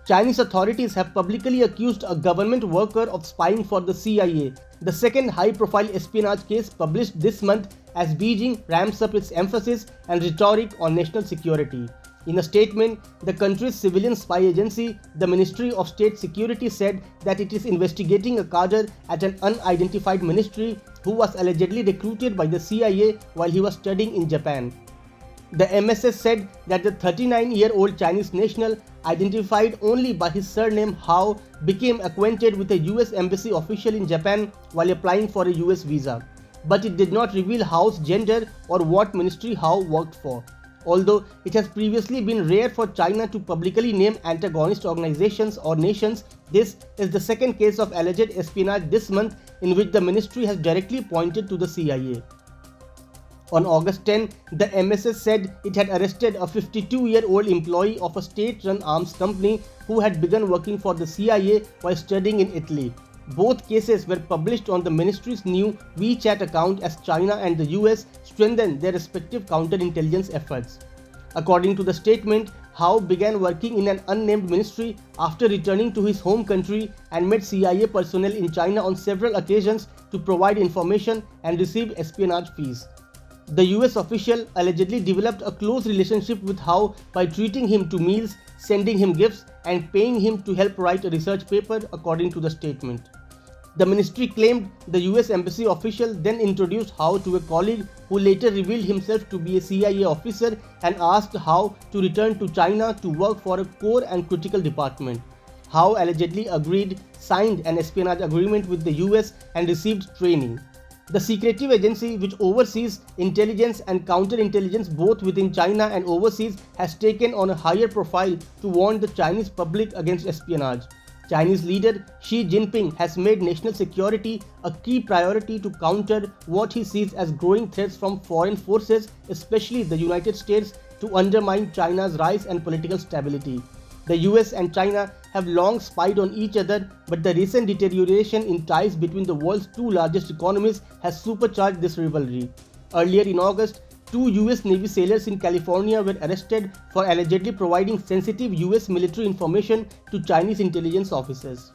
Chinese authorities have publicly accused a government worker of spying for the CIA, the second high-profile espionage case published this month as Beijing ramps up its emphasis and rhetoric on national security. In a statement, the country's civilian spy agency, the Ministry of State Security, said that it is investigating a cadre at an unidentified ministry who was allegedly recruited by the CIA while he was studying in Japan. The MSS said that the 39-year-old Chinese national, identified only by his surname Hao, became acquainted with a US embassy official in Japan while applying for a US visa. But it did not reveal Hao's gender or what ministry Hao worked for. Although it has previously been rare for China to publicly name antagonist organizations or nations, this is the second case of alleged espionage this month in which the ministry has directly pointed to the CIA. On August 10, the MSS said it had arrested a 52-year-old employee of a state-run arms company who had begun working for the CIA while studying in Italy. Both cases were published on the ministry's new WeChat account as China and the US strengthened their respective counterintelligence efforts. According to the statement, Hao began working in an unnamed ministry after returning to his home country and met CIA personnel in China on several occasions to provide information and receive espionage fees. The US official allegedly developed a close relationship with Hao by treating him to meals, sending him gifts, and paying him to help write a research paper, according to the statement. The ministry claimed the US embassy official then introduced Hao to a colleague who later revealed himself to be a CIA officer and asked Hao to return to China to work for a core and critical department. Hao allegedly agreed, signed an espionage agreement with the US, and received training. The secretive agency, which oversees intelligence and counterintelligence both within China and overseas, has taken on a higher profile to warn the Chinese public against espionage. Chinese leader Xi Jinping has made national security a key priority to counter what he sees as growing threats from foreign forces, especially the United States, to undermine China's rise and political stability. The US and China have long spied on each other, but the recent deterioration in ties between the world's two largest economies has supercharged this rivalry. Earlier in August, 2 US Navy sailors in California were arrested for allegedly providing sensitive US military information to Chinese intelligence officers.